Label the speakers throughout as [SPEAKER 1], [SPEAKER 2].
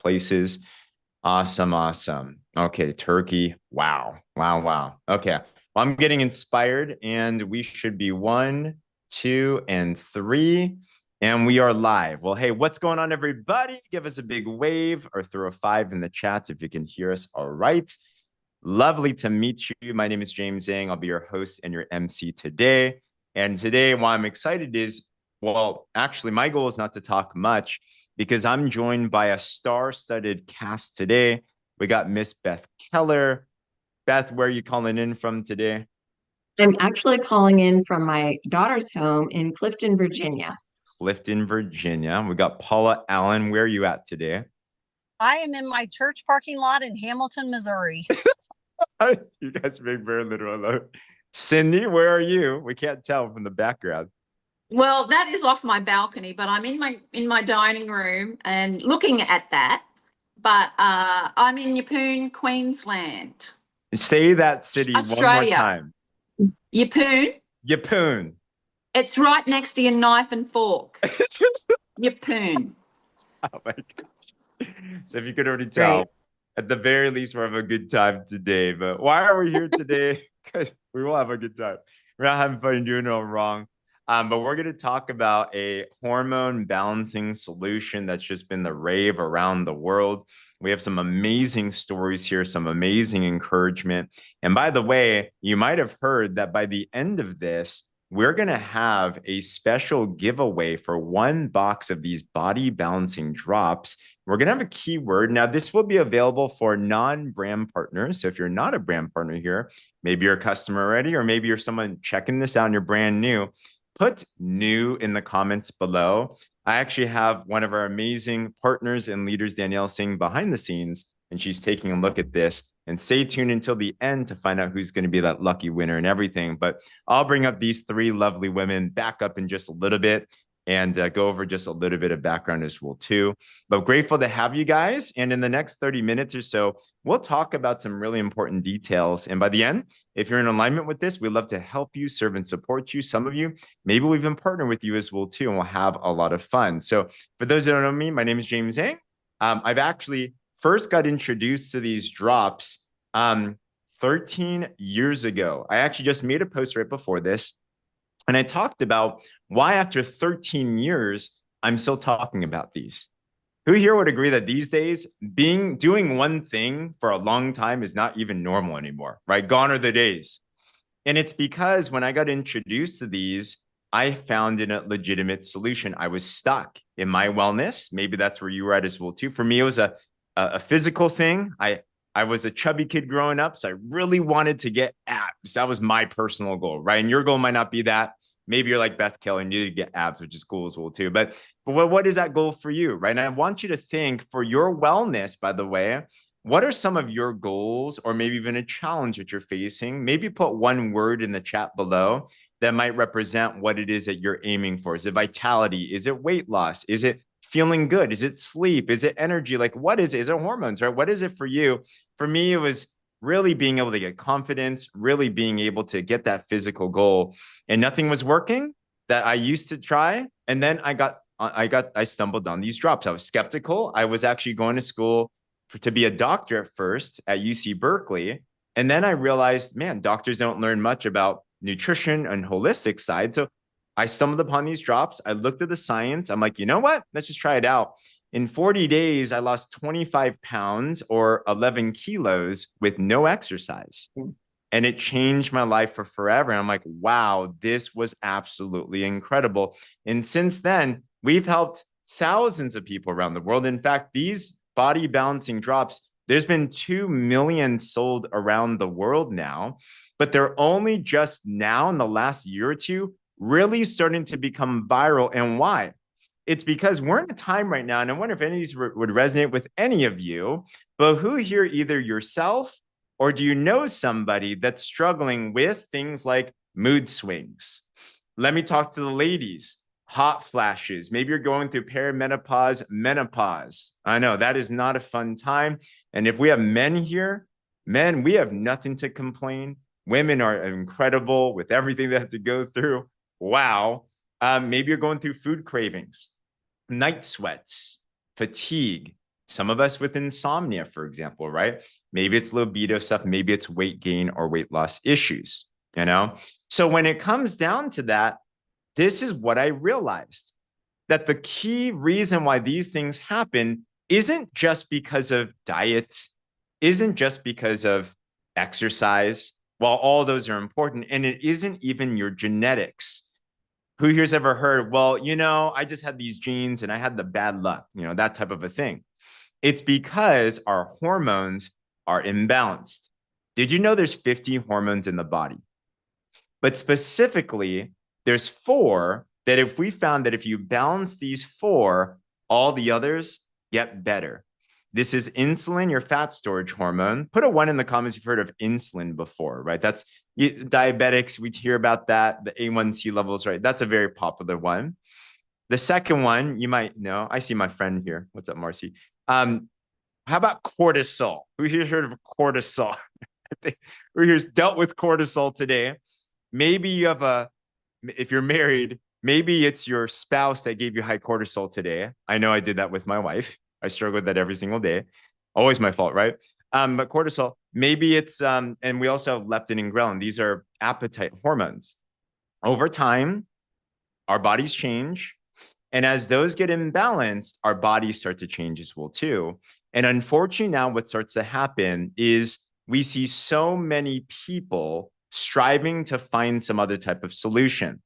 [SPEAKER 1] places. Awesome, awesome. Okay, Turkey. Wow, wow, wow. Okay, well, I'm getting inspired, and we should be one, two, and three. And we are live. Well, hey, what's going on, everybody? Give us a big wave or throw a five in the chats if you can hear us. All right. Lovely to meet you. My name is James Zhang. I'll be your host and your MC today. And today, why I'm excited is, well, actually, my goal is not to talk much because I'm joined by a star-studded cast today. We got Miss Beth Keller. Beth, where are you calling in from today?
[SPEAKER 2] I'm actually calling in from my daughter's home in Clifton, Virginia.
[SPEAKER 1] Clifton, Virginia. We got Paula Allen. Where are you at today?
[SPEAKER 3] I am in my church parking lot in Hamilton, Missouri.
[SPEAKER 1] You guys make very literal. Cindy, where are you? We can't tell from the background.
[SPEAKER 4] Well, that is off my balcony, but I'm in my dining room and looking at that. But I'm in Yeppoon, Queensland,
[SPEAKER 1] Say that city one more
[SPEAKER 4] Australia.
[SPEAKER 1] time.
[SPEAKER 4] Yeppoon.
[SPEAKER 1] Yeppoon.
[SPEAKER 4] It's right next to your knife and fork. Yeppoon.
[SPEAKER 1] Oh my gosh. So if you could already tell,
[SPEAKER 2] Great.
[SPEAKER 1] at the very least, we're having a good time today. But why are we here today? Because we will have a good time. We're not having fun and doing it all wrong. But we're going to talk about a hormone balancing solution that's just been the rave around the world. We have some amazing stories here, some amazing encouragement. And by the way, you might have heard that by the end of this, we're going to have a special giveaway for one box of these body balancing drops. We're going to have a keyword. Now, this will be available for non-brand partners. So if you're not a brand partner here, maybe you're a customer already, or maybe you're someone checking this out and you're brand new, put new in the comments below. I actually have one of our amazing partners and leaders, Danielle, sitting behind the scenes, and she's taking a look at this. And stay tuned until the end to find out who's going to be that lucky winner and everything. But I'll bring up these three lovely women back up in just a little bit and go over just a little bit of background as well too. But grateful to have you guys. And in the next 30 minutes or so, we'll talk about some really important details. And by the end, if you're in alignment with this, we'd love to help you, serve and support you. Some of you, maybe we'll even partner with you as well too, and we'll have a lot of fun. So for those that don't know me, my name is James Zhang. I've actually first got introduced to these drops 13 years ago. I actually just made a post right before this, and I talked about why after 13 years, I'm still talking about these. Who here would agree that these days, doing one thing for a long time is not even normal anymore, right? Gone are the days. And it's because when I got introduced to these, I found a legitimate solution. I was stuck in my wellness. Maybe that's where you were at as well too. For me, it was a physical thing. I was a chubby kid growing up, so I really wanted to get abs. That was my personal goal, right? And your goal might not be that. Maybe you're like Beth Keller and you need to get abs, which is cool as well too. But what is that goal for you, right? And I want you to think for your wellness, by the way, what are some of your goals or maybe even a challenge that you're facing? Maybe put one word in the chat below that might represent what it is that you're aiming for. Is it vitality? Is it weight loss? Is it feeling good? Is it sleep? Is it energy? Like, what is it? Is it hormones, right? What is it for you? For me, it was really being able to get confidence, really being able to get that physical goal. And nothing was working that I used to try. And then I stumbled on these drops. I was skeptical. I was actually going to school to be a doctor at first at UC Berkeley. And then I realized, man, doctors don't learn much about nutrition and holistic side. So I stumbled upon these drops. I looked at the science. I'm like, you know what? Let's just try it out. In 40 days, I lost 25 pounds or 11 kilos with no exercise. And it changed my life for forever. And I'm like, wow, this was absolutely incredible. And since then, we've helped thousands of people around the world. In fact, these body balancing drops, there's been 2 million sold around the world now, but they're only just now in the last year or two really starting to become viral. And why? It's because we're in a time right now, and I wonder if any of these would resonate with any of you, but who here, either yourself or do you know somebody that's struggling with things like mood swings? Let me talk to the ladies. Hot flashes. Maybe you're going through perimenopause, menopause. I know that is not a fun time. And if we have men here, men, we have nothing to complain. Women are incredible with everything they have to go through. Wow. Maybe you're going through food cravings, night sweats, fatigue, Some of us with insomnia, for example, right? Maybe it's libido stuff, maybe it's weight gain or weight loss issues, you know? So when it comes down to that, this is what I realized, that the key reason why these things happen isn't just because of diet, isn't just because of exercise. While all those are important, and it isn't even your genetics. Who here's ever heard, well, I just had these genes and I had the bad luck, that type of a thing. It's because our hormones are imbalanced. Did you know there's 50 hormones in the body? But specifically, there's 4 that if we found that if you balance these 4, all the others get better. This is insulin, your fat storage hormone. Put a 1 in the comments if you've heard of insulin before, right? That's diabetics. We hear about that, the A1C levels, right? That's a very popular one. The second one, you might know. I see my friend here. What's up, Marcy? How about cortisol? Who here's heard of cortisol? Who here's dealt with cortisol today? Maybe you have if you're married, maybe it's your spouse that gave you high cortisol today. I know I did that with my wife. I struggle with that every single day. Always my fault, right? But cortisol, maybe it's, and we also have leptin and ghrelin. These are appetite hormones. Over time, our bodies change. And as those get imbalanced, our bodies start to change as well, too. And unfortunately, now what starts to happen is we see so many people striving to find some other type of solution,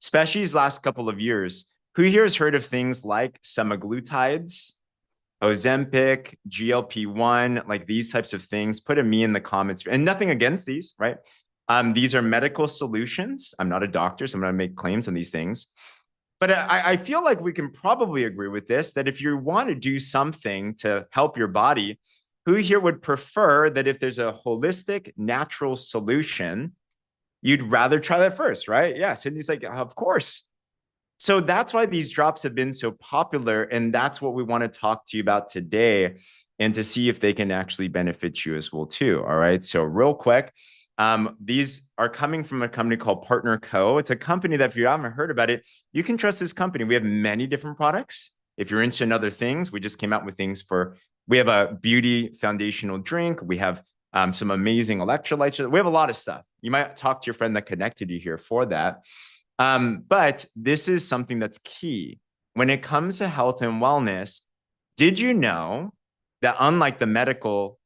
[SPEAKER 1] especially these last couple of years. Who here has heard of things like semaglutides, Ozempic, GLP-1, like these types of things? Put a me in the comments, and nothing against these, right? These are medical solutions. I'm not a doctor, so I'm going to make claims on these things. But I feel like we can probably agree with this, that if you want to do something to help your body, who here would prefer that if there's a holistic, natural solution, you'd rather try that first, right? Yeah, Sydney's like, of course. So that's why these drops have been so popular. And that's what we want to talk to you about today, and to see if they can actually benefit you as well, too. All right. So real quick, these are coming from a company called Partner Co. It's a company that if you haven't heard about it, you can trust this company. We have many different products. If you're interested in other things, we just came out with things we have a beauty foundational drink. We have some amazing electrolytes. We have a lot of stuff. You might talk to your friend that connected you here for that. But this is something that's key when it comes to health and wellness. Did you know that unlike the medical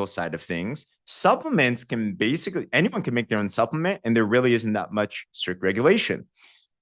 [SPEAKER 1] side of things, supplements anyone can make their own supplement, and there really isn't that much strict regulation.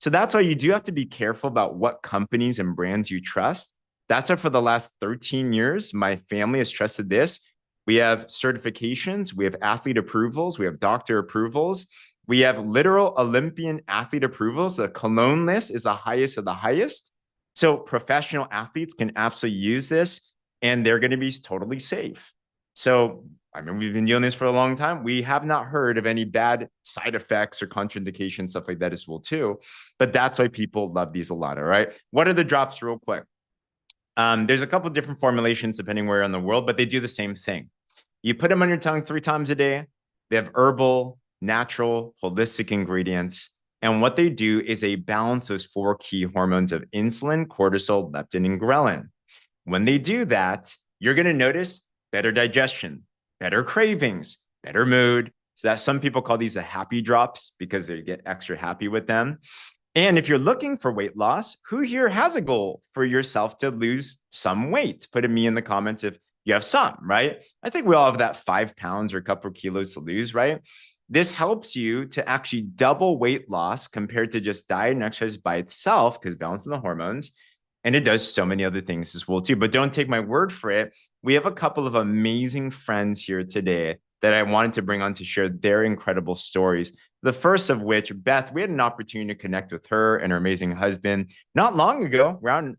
[SPEAKER 1] So that's why you do have to be careful about what companies and brands you trust. That's why for the last 13 years, my family has trusted this. We have certifications, we have athlete approvals, we have doctor approvals. We have literal Olympian athlete approvals. The cologne list is the highest of the highest. So professional athletes can absolutely use this, and they're going to be totally safe. So, I mean, we've been doing this for a long time. We have not heard of any bad side effects or contraindications, stuff like that as well, too. But that's why people love these a lot, all right? What are the drops real quick? There's a couple of different formulations depending where in the world, but they do the same thing. You put them on your tongue 3 times a day. They have herbal, natural, holistic ingredients. And what they do is they balance those 4 key hormones of insulin, cortisol, leptin, and ghrelin. When they do that, you're going to notice better digestion, better cravings, better mood. So that some people call these the happy drops because they get extra happy with them. And if you're looking for weight loss, who here has a goal for yourself to lose some weight? Put a me in the comments if you have some, right? I think we all have that 5 pounds or a couple of kilos to lose, right? This helps you to actually double weight loss compared to just diet and exercise by itself, because balancing the hormones. And it does so many other things as well, too. But don't take my word for it. We have a couple of amazing friends here today that I wanted to bring on to share their incredible stories. The first of which, Beth, we had an opportunity to connect with her and her amazing husband not long ago around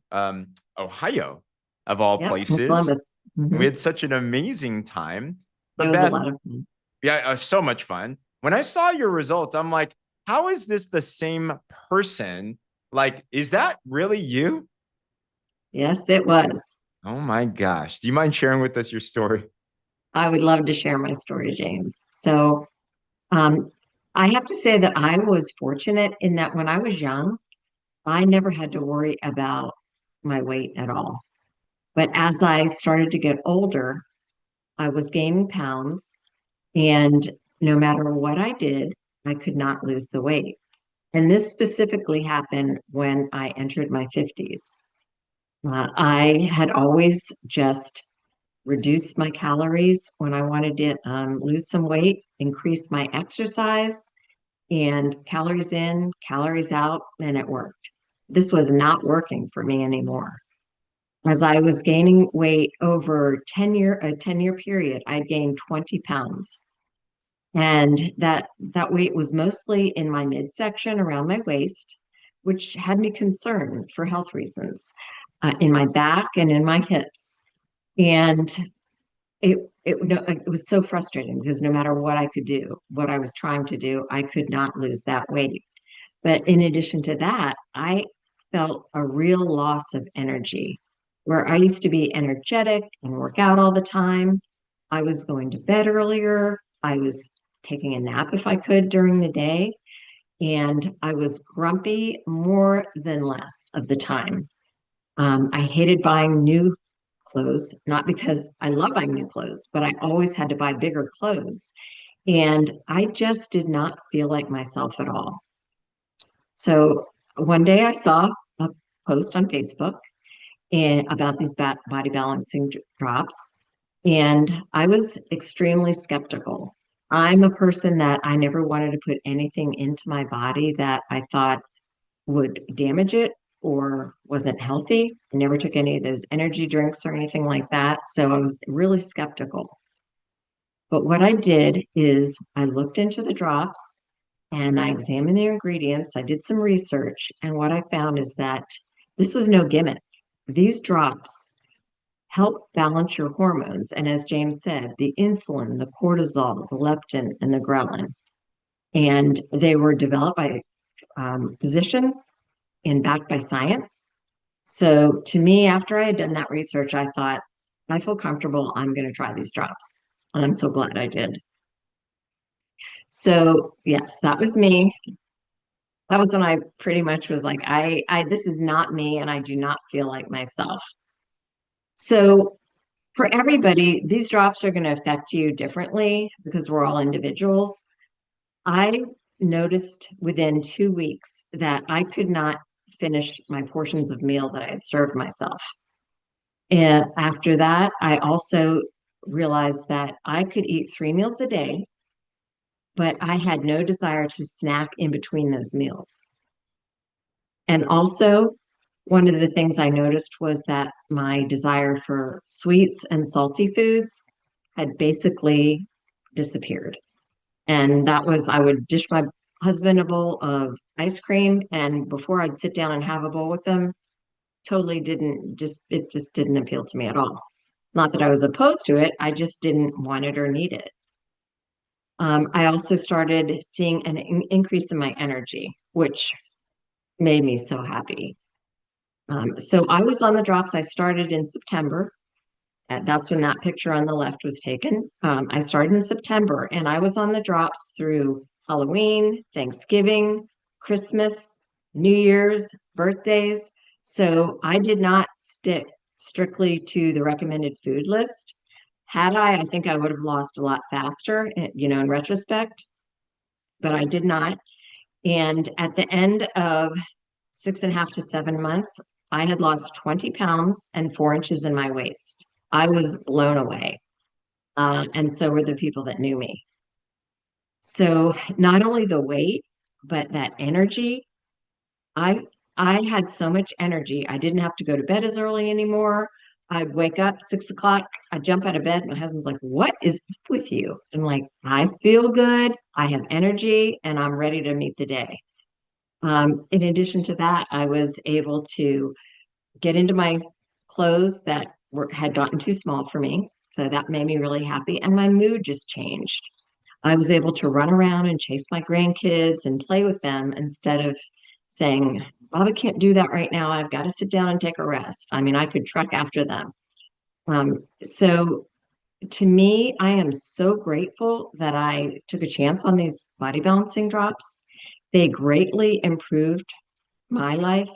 [SPEAKER 1] Ohio, of all places.
[SPEAKER 2] Columbus.
[SPEAKER 1] We had such an amazing time.
[SPEAKER 2] It was Beth, a lot of fun.
[SPEAKER 1] Yeah, so much fun. When I saw your results, I'm like, how is this the same person? Like, is that really you?
[SPEAKER 2] Yes, it was.
[SPEAKER 1] Oh my gosh. Do you mind sharing with us your story?
[SPEAKER 2] I would love to share my story, James. So, I have to say that I was fortunate in that when I was young, I never had to worry about my weight at all. But as I started to get older, I was gaining pounds, and no matter what I did, I could not lose the weight. And this specifically happened when I entered my 50s. I had always just reduced my calories when I wanted to lose some weight, increase my exercise, and calories in, calories out, and it worked. This was not working for me anymore. As I was gaining weight over a 10-year period, I gained 20 pounds. And that weight was mostly in my midsection around my waist, which had me concerned for health reasons, in my back and in my hips. And it was so frustrating because no matter what I could do, what I was trying to do, I could not lose that weight. But in addition to that, I felt a real loss of energy. Where I used to be energetic and work out all the time, I was going to bed earlier. I was taking a nap if I could during the day, and I was grumpy more than less of the time. I hated buying new clothes, not because I love buying new clothes, but I always had to buy bigger clothes. And I just did not feel like myself at all. So one day I saw a post on Facebook and about these body balancing drops, and I was extremely skeptical. I'm a person that I never wanted to put anything into my body that I thought would damage it or wasn't healthy. I never took any of those energy drinks or anything like that. So I was really skeptical. But what I did is I looked into the drops and I examined their ingredients. I did some research. And what I found is that this was no gimmick. These drops help balance your hormones. And as James said, the insulin, the cortisol, the leptin, and the ghrelin. And they were developed by physicians and backed by science. So to me, after I had done that research, I thought, I feel comfortable. I'm going to try these drops. And I'm so glad I did. So yes, that was me. That was when I pretty much was like, this is not me, and I do not feel like myself. So for everybody, these drops are going to affect you differently because we're all individuals. I noticed within 2 weeks that I could not finish my portions of meal that I had served myself. And after that, I also realized that I could eat 3 meals a day, but I had no desire to snack in between those meals. And also, one of the things I noticed was that my desire for sweets and salty foods had basically disappeared. And that was, I would dish my husband a bowl of ice cream, and before I'd sit down and have a bowl with him, it just didn't appeal to me at all. Not that I was opposed to it, I just didn't want it or need it. I also started seeing an increase in my energy, which made me so happy. So I was on the drops. I started in September. That's when that picture on the left was taken. I started in September, and I was on the drops through Halloween, Thanksgiving, Christmas, New Year's, birthdays. So I did not stick strictly to the recommended food list. Had I think I would have lost a lot faster, in retrospect, but I did not. And at the end of 6.5 to 7 months, I had lost 20 pounds and 4 inches in my waist. I was blown away. And so were the people that knew me. So not only the weight, but that energy. I I had so much energy. I didn't have to go to bed as early anymore. I'd wake up 6 o'clock. I'd jump out of bed. My husband's like, "What is up with you?" I'm like, "I feel good. I have energy, and I'm ready to meet the day." In addition to that, I was able to get into my clothes that had gotten too small for me. So that made me really happy. And my mood just changed. I was able to run around and chase my grandkids and play with them instead of saying, "Bob, I can't do that right now. I've got to sit down and take a rest." I mean, I could trek after them. So to me, I am so grateful that I took a chance on these body balancing drops. They greatly improved my life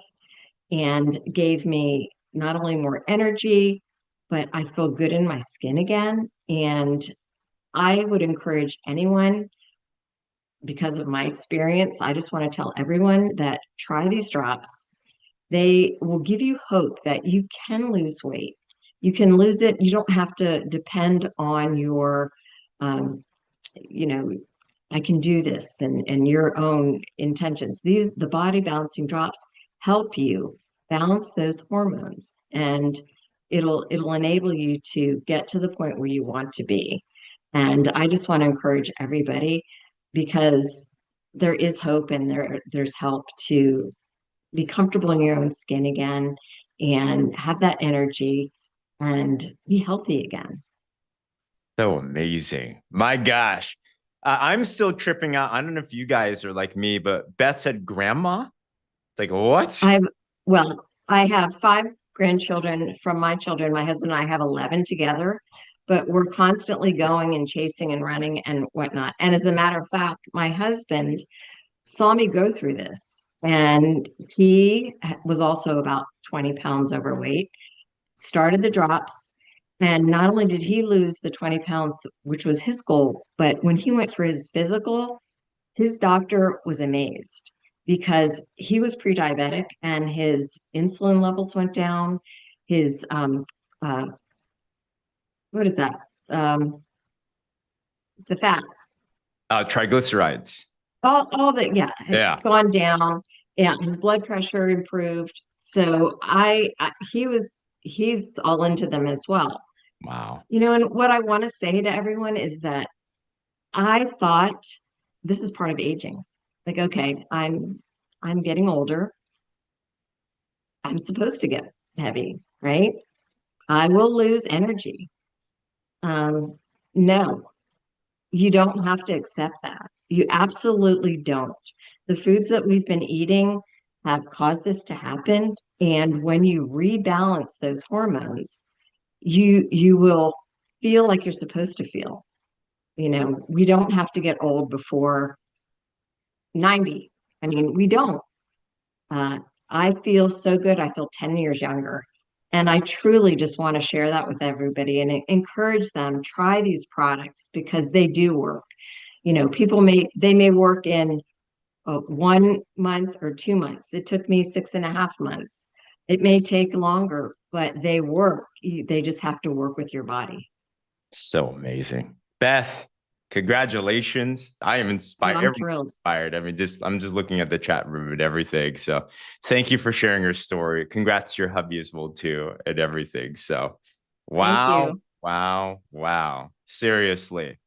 [SPEAKER 2] and gave me not only more energy, but I feel good in my skin again. And I would encourage anyone, because of my experience, I just want to tell everyone that try these drops. They will give you hope that you can lose weight. You can lose it. You don't have to depend on your, um, you know, I can do this and your own intentions. The body balancing drops help you balance those hormones, and it'll enable you to get to the point where you want to be. And I just want to encourage everybody, because there is hope and there's help to be comfortable in your own skin again and have that energy and be healthy again.
[SPEAKER 1] So amazing. My gosh. I'm still tripping out. I don't know if you guys are like me, but Beth said grandma. It's like, what?
[SPEAKER 2] I have 5 grandchildren from my children. My husband and I have 11 together, but we're constantly going and chasing and running and whatnot. And as a matter of fact, my husband saw me go through this, and he was also about 20 pounds overweight, started the drops. And not only did he lose the 20 pounds, which was his goal, but when he went for his physical, his doctor was amazed because he was pre-diabetic and his insulin levels went down. His uh, what is that? The fats,
[SPEAKER 1] Triglycerides.
[SPEAKER 2] all the had
[SPEAKER 1] Yeah.
[SPEAKER 2] gone down. Yeah, his blood pressure improved. So he's all into them as well.
[SPEAKER 1] Wow.
[SPEAKER 2] And what I want to say to everyone is that I thought this is part of aging. Like, okay, I'm getting older. I'm supposed to get heavy, right? I will lose energy. No, you don't have to accept that. You absolutely don't. The foods that we've been eating have caused this to happen. And when you rebalance those hormones, you will feel like you're supposed to feel. We don't have to get old before 90. I mean, we don't. Uh, I feel so good. I feel 10 years younger. And I truly just want to share that with everybody and encourage them, try these products because they do work. People may work in 1 month or 2 months. It took me 6.5 months. It may take longer, but they work. They just have to work with your body.
[SPEAKER 1] So amazing. Beth, congratulations. I am inspired.
[SPEAKER 2] I'm thrilled.
[SPEAKER 1] Inspired. I mean, I'm just looking at the chat room and everything. So thank you for sharing your story. Congrats to your hubby as well, too, and everything. So wow, wow. Seriously.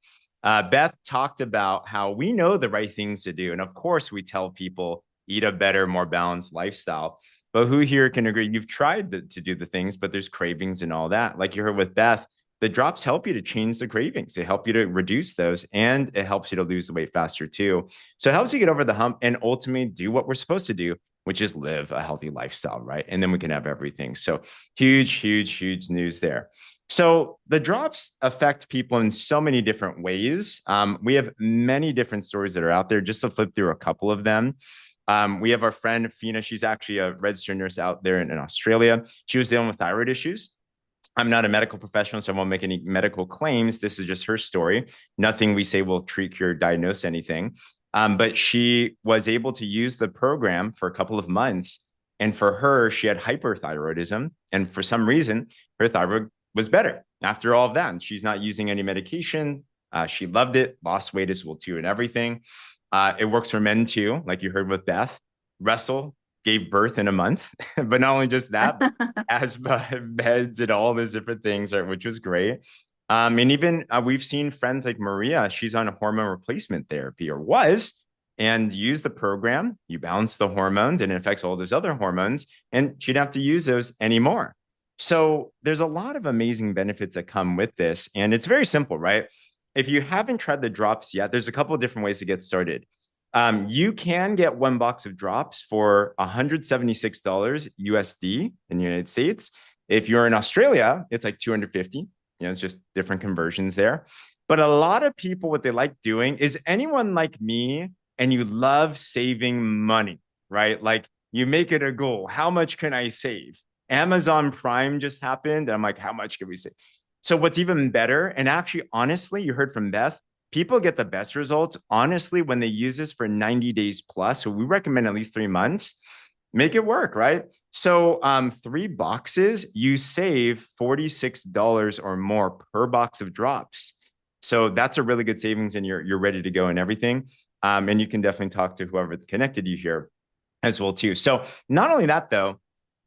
[SPEAKER 1] Beth talked about how we know the right things to do. And of course, we tell people eat a better, more balanced lifestyle. But who here can agree? You've tried to do the things, but there's cravings and all that. Like you heard with Beth, the drops help you to change the cravings. They help you to reduce those, and it helps you to lose the weight faster too. So it helps you get over the hump and ultimately do what we're supposed to do, which is live a healthy lifestyle, right? And then we can have everything. So huge news there. So the drops affect people in so many different ways. We have many different stories that are out there. Just to flip through a couple of them. We have our friend Fina. She's actually a registered nurse out there in Australia. She was dealing with thyroid issues. I'm not a medical professional, so I won't make any medical claims. This is just her story. Nothing we say will treat, cure, diagnose anything. But she was able to use the program for a couple of months. And for her, she had hyperthyroidism. And for some reason, her thyroid was better after all of that. And she's not using any medication. She loved it, lost weight as well too, and everything. It works for men too, like you heard with Beth. Wrestle, gave birth in a month, but not only just that, asthma, meds, and all those different things, right, which was great. And even we've seen friends like Maria, she's on a hormone replacement therapy or was, and use the program. You balance the hormones and it affects all those other hormones, and she'd have to use those anymore. So there's a lot of amazing benefits that come with this. And it's very simple, right? If you haven't tried the drops yet, there's a couple of different ways to get started. You can get 1 box of drops for $176 USD in the United States. If you're in Australia, it's like 250. It's just different conversions there. But a lot of people, what they like doing is anyone like me and you love saving money, right? Like you make it a goal. How much can I save? Amazon Prime just happened. And I'm like, how much can we save? So what's even better, and actually, honestly, you heard from Beth, people get the best results, honestly, when they use this for 90 days plus. So we recommend at least 3 months. Make it work, right? So 3 boxes, you save $46 or more per box of drops. So that's a really good savings, and you're ready to go and everything. And you can definitely talk to whoever connected you here as well too. So not only that though,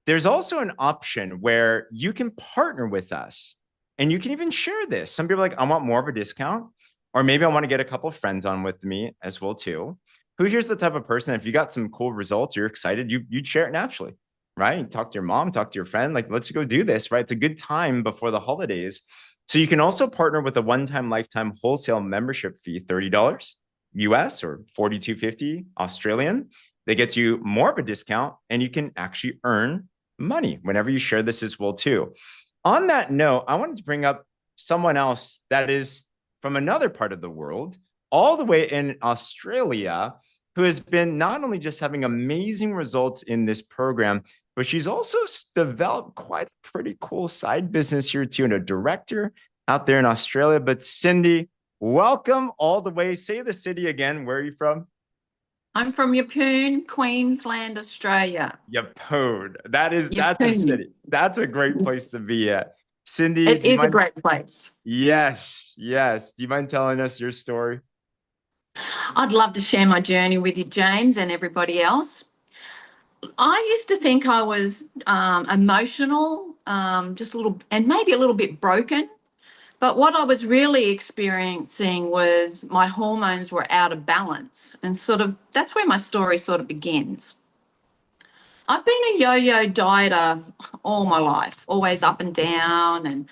[SPEAKER 1] there's also an option where you can partner with us and you can even share this. Some people are like, I want more of a discount, or maybe I want to get a couple of friends on with me as well too. Who here's the type of person, if you got some cool results, you're excited, you'd share it naturally, right? You talk to your mom, talk to your friend, like, let's go do this, right? It's a good time before the holidays. So you can also partner with a one-time lifetime wholesale membership fee, $30 US or 42.50 Australian. That gets you more of a discount, and you can actually earn money whenever you share this as well too. On that note, I wanted to bring up someone else that is from another part of the world, all the way in Australia, who has been not only just having amazing results in this program, but she's also developed quite a pretty cool side business here too, and a director out there in Australia. But Cindy, welcome all the way. Say the city again. Where are you from?
[SPEAKER 4] I'm from Yeppoon, Queensland, Australia.
[SPEAKER 1] Yeppoon. That's a
[SPEAKER 4] Yeppoon.
[SPEAKER 1] city. That's a great place to be at. Cindy,
[SPEAKER 4] It
[SPEAKER 1] do you
[SPEAKER 4] is a
[SPEAKER 1] mind?
[SPEAKER 4] great place.
[SPEAKER 1] Yes, yes. Do you mind telling us your story?
[SPEAKER 4] I'd love to share my journey with you, James, and everybody else. I used to think I was emotional, just a little, and maybe a little bit broken. But what I was really experiencing was my hormones were out of balance. And sort of that's where my story sort of begins. I've been a yo-yo dieter all my life, always up and down and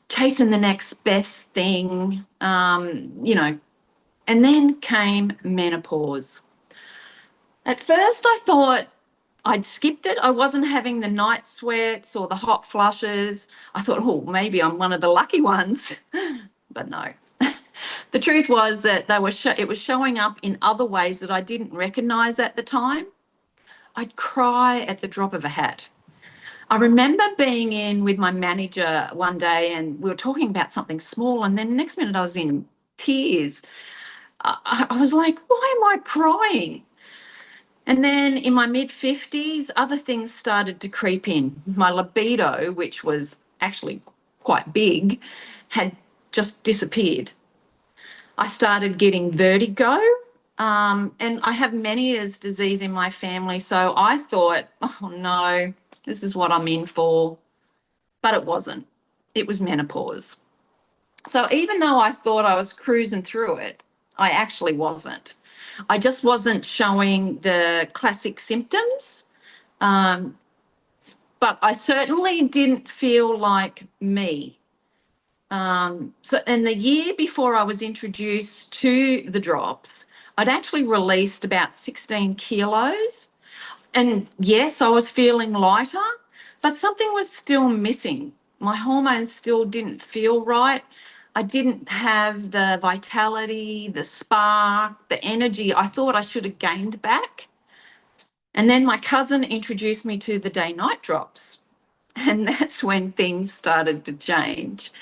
[SPEAKER 4] chasing the next best thing, and then came menopause. At first, I thought I'd skipped it. I wasn't having the night sweats or the hot flushes. I thought, oh, maybe I'm one of the lucky ones. But no. The truth was that it was showing up in other ways that I didn't recognize at the time. I'd cry at the drop of a hat. I remember being in with my manager one day and we were talking about something small, and then the next minute I was in tears. I was like, why am I crying? And then in my mid-50s, other things started to creep in. My libido, which was actually quite big, had just disappeared. I started getting vertigo, and I have Meniere's disease in my family. So I thought, oh no, this is what I'm in for. But it wasn't. It was menopause. So even though I thought I was cruising through it, I actually wasn't. I just wasn't showing the classic symptoms, um, but I certainly didn't feel like me. So in the year before I was introduced to the drops, I'd actually released about 16 kilos. And yes, I was feeling lighter, but something was still missing. My hormones still didn't feel right. I didn't have the vitality, the spark, the energy I thought I should have gained back. And then my cousin introduced me to the day-night drops. And that's when things started to change.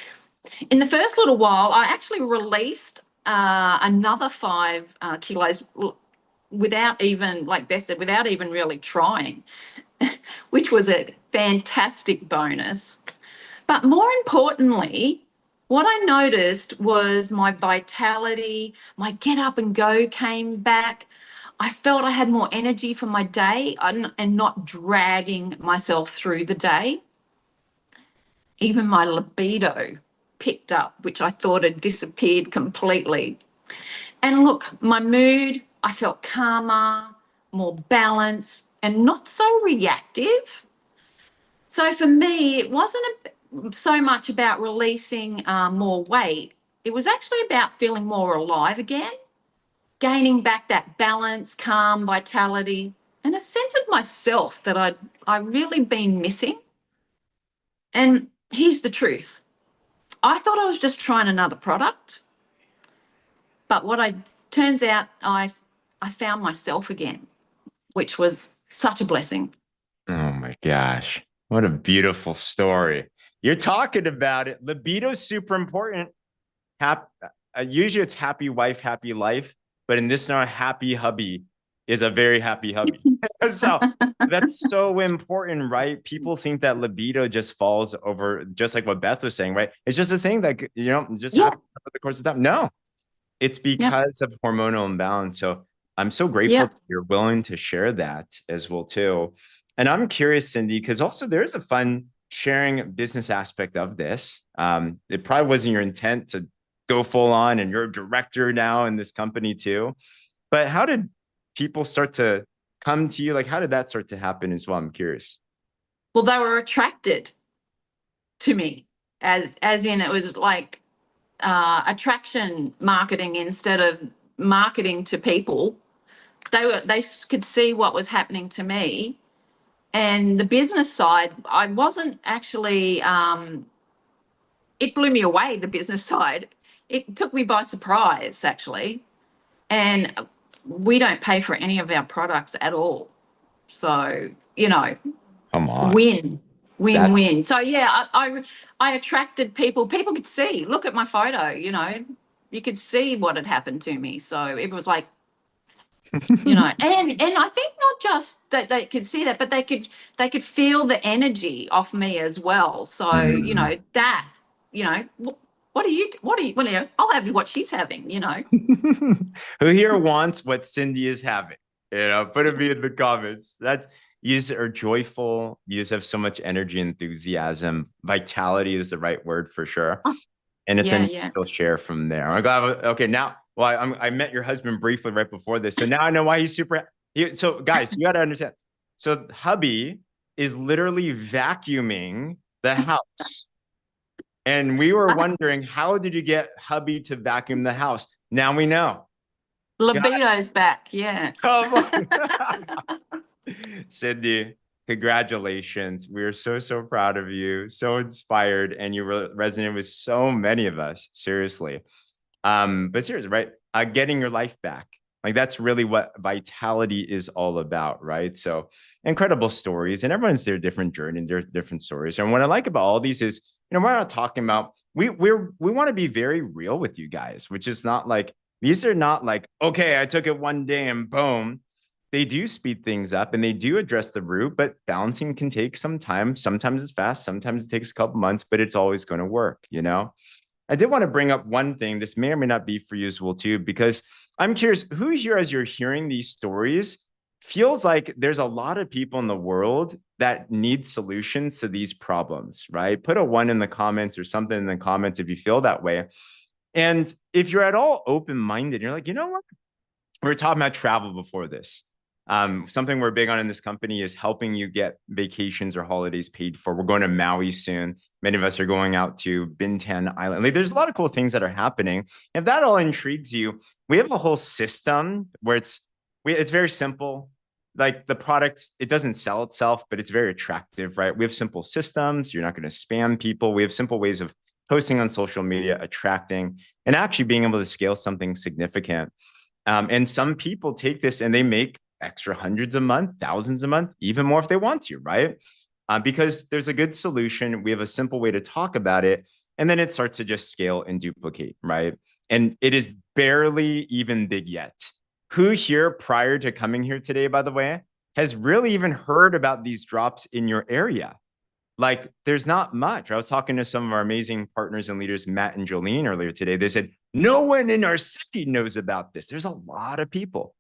[SPEAKER 4] In the first little while, I actually released another 5 kilos without even, like Beth said, without even really trying, which was a fantastic bonus. But more importantly, what I noticed was my vitality, my get up and go came back. I felt I had more energy for my day and not dragging myself through the day. Even my libido picked up, which I thought had disappeared completely. And look, my mood, I felt calmer, more balanced, and not so reactive. So for me, it wasn't so much about releasing more weight. It was actually about feeling more alive again, gaining back that balance, calm, vitality, and a sense of myself that I really been missing. And here's the truth. I thought I was just trying another product, but turns out I found myself again, which was such a blessing.
[SPEAKER 1] Oh my gosh. What a beautiful story. You're talking about it. Libido's super important. Hap- Usually it's happy wife, happy life, but in this scenario, happy hubby is a very happy hubby. So that's so important, right? People think that libido just falls over, just like what Beth was saying, right? It's just a thing that, just
[SPEAKER 4] Yeah.
[SPEAKER 1] happens over the course of time. No, it's
[SPEAKER 4] Yeah.
[SPEAKER 1] because of hormonal imbalance. So I'm so grateful
[SPEAKER 4] Yeah.
[SPEAKER 1] that you're willing to share that as well too. And I'm curious, Cindy, because also there's a fun sharing business aspect of this. It probably wasn't your intent to go full on, and you're a director now in this company too. But how did people start to come to you? Like, how did that start to happen as well? I'm curious.
[SPEAKER 4] Well, they were attracted to me, as in it was like attraction marketing instead of marketing to people. They could see what was happening to me, and the business side, I wasn't actually. It blew me away. The business side, it took me by surprise actually, and we don't pay for any of our products at all. So
[SPEAKER 1] Come on.
[SPEAKER 4] win, win,
[SPEAKER 1] That's
[SPEAKER 4] win. So yeah, I attracted people. People could see. Look at my photo. You could see what had happened to me. So it was like, and I think not just that they could see that, but they could feel the energy off me as well. So that I'll have what she's having.
[SPEAKER 1] Who here wants what Cindy is having? Put it in the comments. That's You are joyful. You just have so much energy, enthusiasm. Vitality is the right word for sure. And it's a
[SPEAKER 4] Yeah.
[SPEAKER 1] natural share from there. I'm glad. Okay, now, well, I met your husband briefly right before this, so now I know why he's super. So, guys, you got to understand. So, hubby is literally vacuuming the house, and we were wondering, how did you get hubby to vacuum the house? Now we know.
[SPEAKER 4] Libido's back. Yeah.
[SPEAKER 1] Come on. Cindy, congratulations. We are so, so proud of you, so inspired, and you resonate with so many of us, seriously. But seriously, right? Getting your life back. Like that's really what vitality is all about, right? So incredible stories, and everyone's their different journey, their different stories. And what I like about all these is, we're not talking about we want to be very real with you guys, which is not like these are not like, okay, I took it one day and boom. They do speed things up and they do address the root, but balancing can take some time. Sometimes it's fast, sometimes it takes a couple months, but it's always going to work, I did want to bring up one thing. This may or may not be for you as well, too, because I'm curious who here, as you're hearing these stories, feels like there's a lot of people in the world that need solutions to these problems, right? Put a 1 in the comments or something in the comments if you feel that way. And if you're at all open-minded, you're like, you know what? We were talking about travel before this. Something we're big on in this company is helping you get vacations or holidays paid for. We're going to Maui soon. Many of us are going out to Bintan Island. Like, there's a lot of cool things that are happening. If that all intrigues you, we have a whole system where it's very simple. Like the product, it doesn't sell itself, but it's very attractive, right? We have simple systems. You're not going to spam people. We have simple ways of posting on social media, attracting, and actually being able to scale something significant. And some people take this and they make extra hundreds a month, thousands a month, even more if they want to, right? Because there's a good solution. We have a simple way to talk about it. And then it starts to just scale and duplicate, right? And it is barely even big yet. Who here prior to coming here today, by the way, has really even heard about these drops in your area? Like, there's not much. I was talking to some of our amazing partners and leaders, Matt and Jolene, earlier today. They said, no one in our city knows about this. There's a lot of people.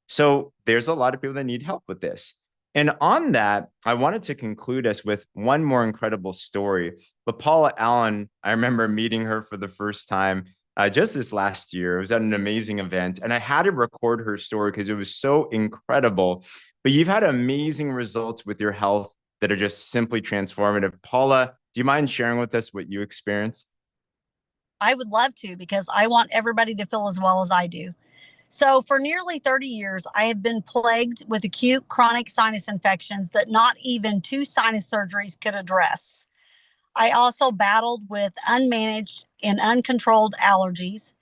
[SPEAKER 1] So there's a lot of people that need help with this. And on that, I wanted to conclude us with one more incredible story. But Paula Allen, I remember meeting her for the first time just this last year. It was at an amazing event. And I had to record her story because it was so incredible. But you've had amazing results with your health that are just simply transformative. Paula, do you mind sharing with us what you experienced?
[SPEAKER 3] I would love to because I want everybody to feel as well as I do. So, for nearly 30 years, I have been plagued with acute chronic sinus infections that not even 2 sinus surgeries could address. I also battled with unmanaged and uncontrolled allergies.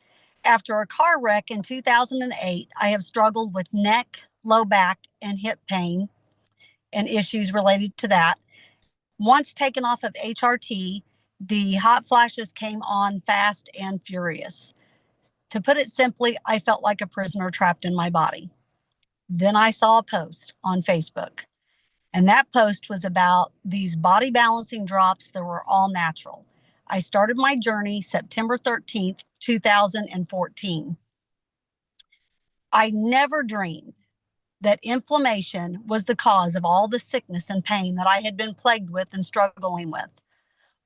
[SPEAKER 3] After a car wreck in 2008, I have struggled with neck, low back, and hip pain and issues related to that. Once taken off of HRT, the hot flashes came on fast and furious. To put it simply, I felt like a prisoner trapped in my body. Then I saw a post on Facebook, and that post was about these body balancing drops that were all natural. I started my journey September 13th, 2014. I never dreamed that inflammation was the cause of all the sickness and pain that I had been plagued with and struggling with.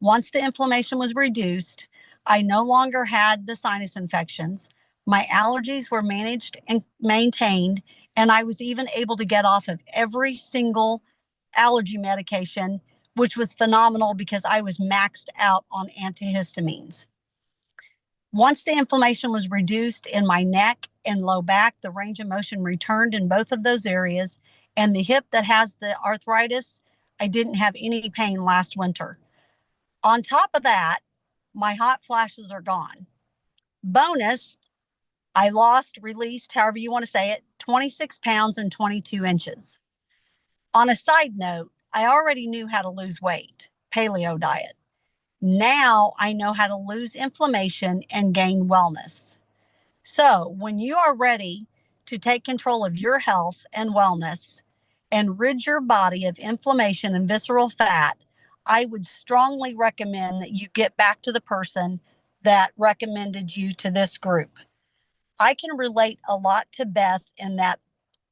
[SPEAKER 3] Once the inflammation was reduced, I no longer had the sinus infections. My allergies were managed and maintained, and I was even able to get off of every single allergy medication, which was phenomenal because I was maxed out on antihistamines. Once the inflammation was reduced in my neck and low back, the range of motion returned in both of those areas. And the hip that has the arthritis, I didn't have any pain last winter. On top of that, my hot flashes are gone. Bonus, I released, however you want to say it, 26 pounds and 22 inches. On a side note, I already knew how to lose weight, paleo diet. Now I know how to lose inflammation and gain wellness. So when you are ready to take control of your health and wellness and rid your body of inflammation and visceral fat, I would strongly recommend that you get back to the person that recommended you to this group. I can relate a lot to Beth in that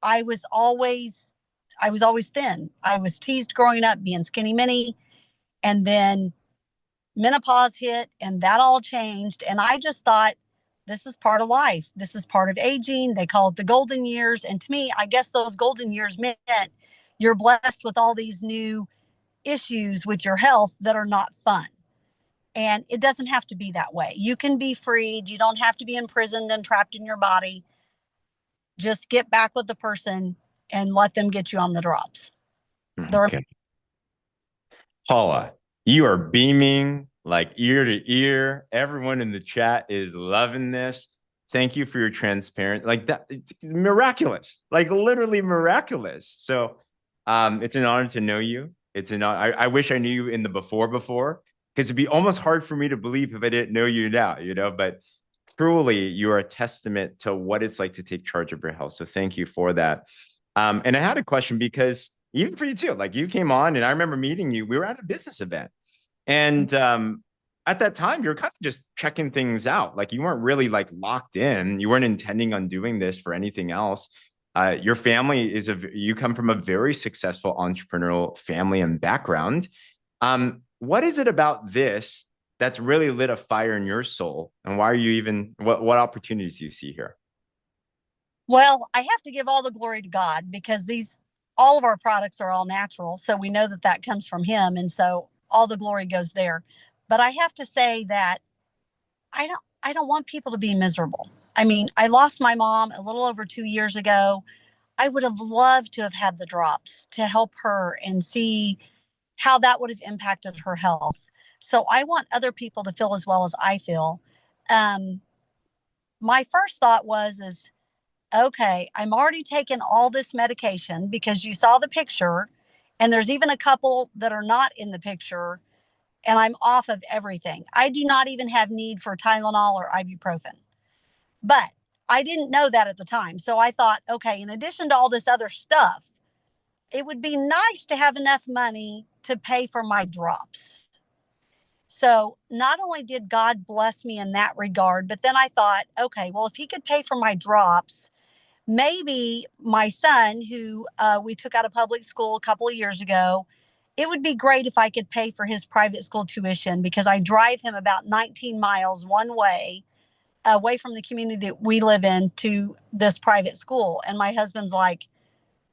[SPEAKER 3] I was always thin. I was teased growing up being skinny mini, and then menopause hit and that all changed. And I just thought, this is part of life. This is part of aging. They call it the golden years. And to me, I guess those golden years meant you're blessed with all these new issues with your health that are not fun. And it doesn't have to be that way. You can be freed. You don't have to be imprisoned and trapped in your body. Just get back with the person and let them get you on the drops.
[SPEAKER 1] Okay. Paula, you are beaming like ear to ear. Everyone in the chat is loving this. Thank you for your transparent, like that. It's miraculous, like literally miraculous. So it's an honor to know you. It's an I wish I knew you in the before, because it'd be almost hard for me to believe if I didn't know you now, but truly you are a testament to what it's like to take charge of your health. So thank you for that. And I had a question because even for you too, like you came on and I remember meeting you, we were at a business event. And at that time, you were kind of just checking things out. Like you weren't really like locked in. You weren't intending on doing this for anything else. Your family you come from a very successful entrepreneurial family and background. What is it about this that's really lit a fire in your soul? And why are you what opportunities do you see here?
[SPEAKER 3] Well, I have to give all the glory to God because all of our products are all natural. So we know that comes from him. And so all the glory goes there. But I have to say that I don't want people to be miserable. I mean, I lost my mom a little over 2 years ago. I would have loved to have had the drops to help her and see how that would have impacted her health. So I want other people to feel as well as I feel. My first thought is, okay, I'm already taking all this medication because you saw the picture, and there's even a couple that are not in the picture, and I'm off of everything. I do not even have need for Tylenol or ibuprofen. But I didn't know that at the time. So I thought, okay, in addition to all this other stuff, it would be nice to have enough money to pay for my drops. So not only did God bless me in that regard, but then I thought, okay, well, if he could pay for my drops, maybe my son, who we took out of public school a couple of years ago, it would be great if I could pay for his private school tuition because I drive him about 19 miles one way away from the community that we live in to this private school. And my husband's like,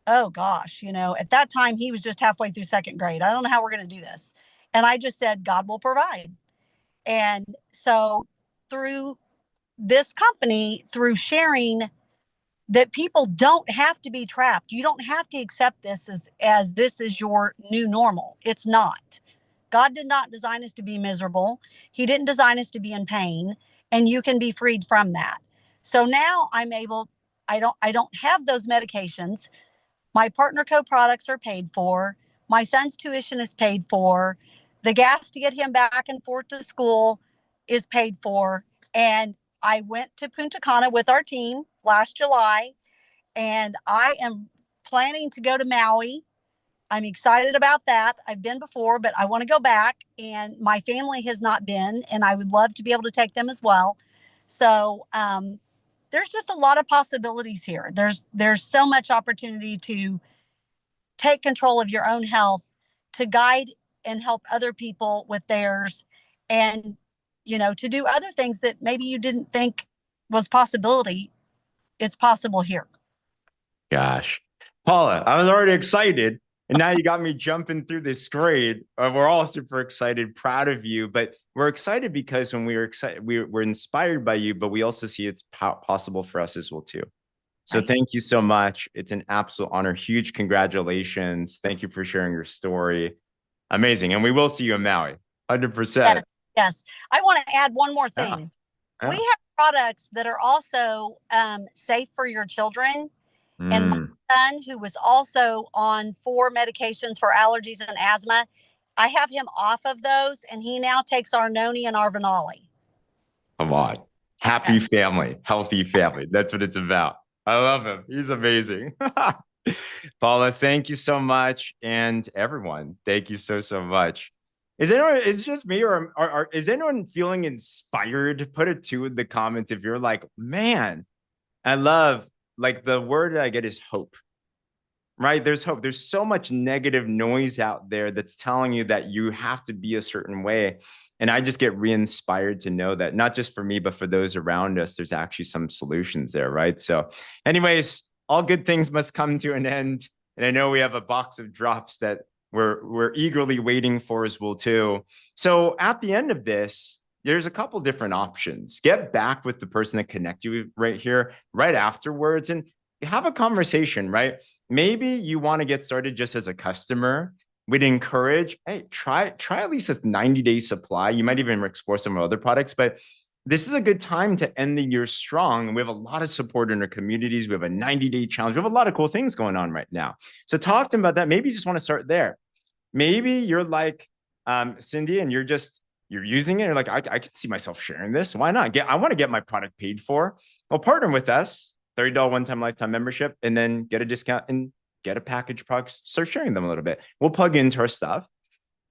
[SPEAKER 3] oh gosh, at that time he was just halfway through second grade. I don't know how we're going to do this. And I just said, God will provide. And so through this company, through sharing that people don't have to be trapped. You don't have to accept this as this is your new normal. It's not. God did not design us to be miserable. He didn't design us to be in pain, and you can be freed from that. So now I don't have those medications. My partner co products are paid for. My son's tuition is paid for. The gas to get him back and forth to school is paid for. And I went to Punta Cana with our team last July, and I am planning to go to Maui. I'm excited about that. I've been before, but I want to go back, and my family has not been, and I would love to be able to take them as well. So there's just a lot of possibilities here. There's so much opportunity to take control of your own health, to guide and help other people with theirs, and to do other things that maybe you didn't think was possibility. It's possible here.
[SPEAKER 1] Gosh, Paula, I was already excited. And now you got me jumping through this grade. We're all super excited, proud of you. But we're excited because when we were excited, we're inspired by you, but we also see it's possible for us as well, too. So
[SPEAKER 3] Right.
[SPEAKER 1] Thank you so much. It's an absolute honor. Huge congratulations. Thank you for sharing your story. Amazing. And we will see you in Maui, 100%.
[SPEAKER 3] Yes. I want to add one more thing.
[SPEAKER 1] Yeah.
[SPEAKER 3] We have products that are also safe for your children. And my son, who was also on 4 medications for allergies and asthma, I have him off of those, and he now takes our Noni and our Venali.
[SPEAKER 1] A lot. Happy family, healthy family. That's what it's about. I love him. He's amazing. Paula, thank you so much. And everyone, thank you so, so much. Is it just me, or is anyone feeling inspired? Put a 2 in the comments if you're like, man, I love, like, the word that I get is hope, right? There's hope. There's so much negative noise out there that's telling you that you have to be a certain way. And I just get re-inspired to know that not just for me, but for those around us, there's actually some solutions there, right? So anyways, all good things must come to an end. And I know we have a box of drops that we're eagerly waiting for as well, too. So at the end of this, there's a couple different options. Get back with the person that connected you right here, right afterwards, and have a conversation, right? Maybe you want to get started just as a customer. We'd encourage, hey, try at least a 90-day supply. You might even explore some other products, but this is a good time to end the year strong. And we have a lot of support in our communities. We have a 90-day challenge. We have a lot of cool things going on right now. So talk to them about that. Maybe you just want to start there. Maybe you're like Cindy, and you're using it. You're like, I can see myself sharing this. Why not? I want to get my product paid for. Well, partner with us, $30 one-time lifetime membership, and then get a discount and get a package product. Start sharing them a little bit. We'll plug into our stuff.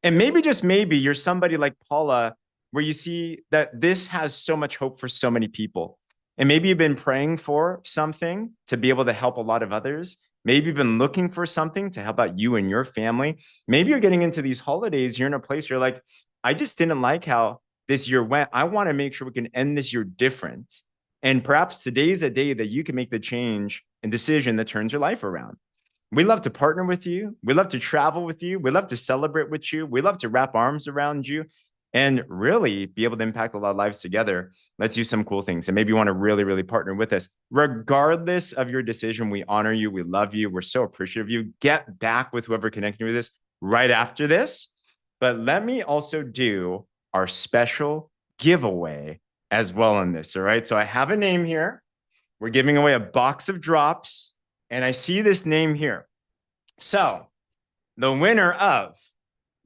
[SPEAKER 1] And maybe, just maybe, you're somebody like Paula, where you see that this has so much hope for so many people. And maybe you've been praying for something to be able to help a lot of others. Maybe you've been looking for something to help out you and your family. Maybe you're getting into these holidays. You're in a place where you're like, I just didn't like how this year went. I want to make sure we can end this year different. And perhaps today's a day that you can make the change and decision that turns your life around. We love to partner with you. We love to travel with you. We love to celebrate with you. We love to wrap arms around you and really be able to impact a lot of lives together. Let's do some cool things. And maybe you want to really, really partner with us. Regardless of your decision, we honor you. We love you. We're so appreciative of you. Get back with whoever connected with us right after this. But let me also do our special giveaway as well on this. All right. So I have a name here. We're giving away a box of drops, and I see this name here. So the winner of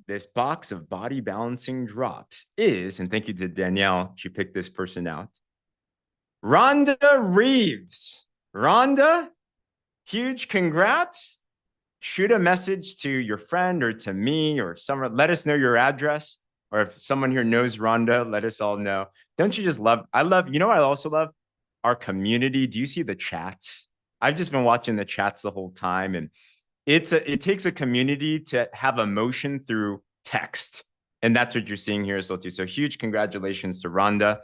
[SPEAKER 1] this box of body balancing drops is, and thank you to Danielle, she picked this person out, Rhonda Reeves. Rhonda, huge congrats. Shoot a message to your friend or to me or someone. Let us know your address. Or if someone here knows Rhonda, let us all know. Don't you just love, I also love our community. Do you see the chats? I've just been watching the chats the whole time, and it takes a community to have emotion through text. And that's what you're seeing here as well too. So huge congratulations to Rhonda.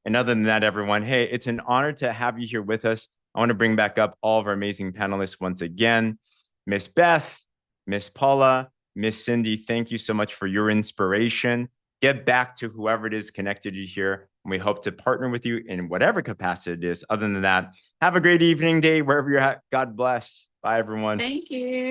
[SPEAKER 1] And other than that, everyone, hey, it's an honor to have you here with us. I want to bring back up all of our amazing panelists once again. Miss Beth, Miss Paula, Miss Cindy, thank you so much for your inspiration. Get back to whoever it is connected you here. And we hope to partner with you in whatever capacity it is. Other than that, have a great evening, day, wherever you're at. God bless. Bye, everyone.
[SPEAKER 4] Thank you.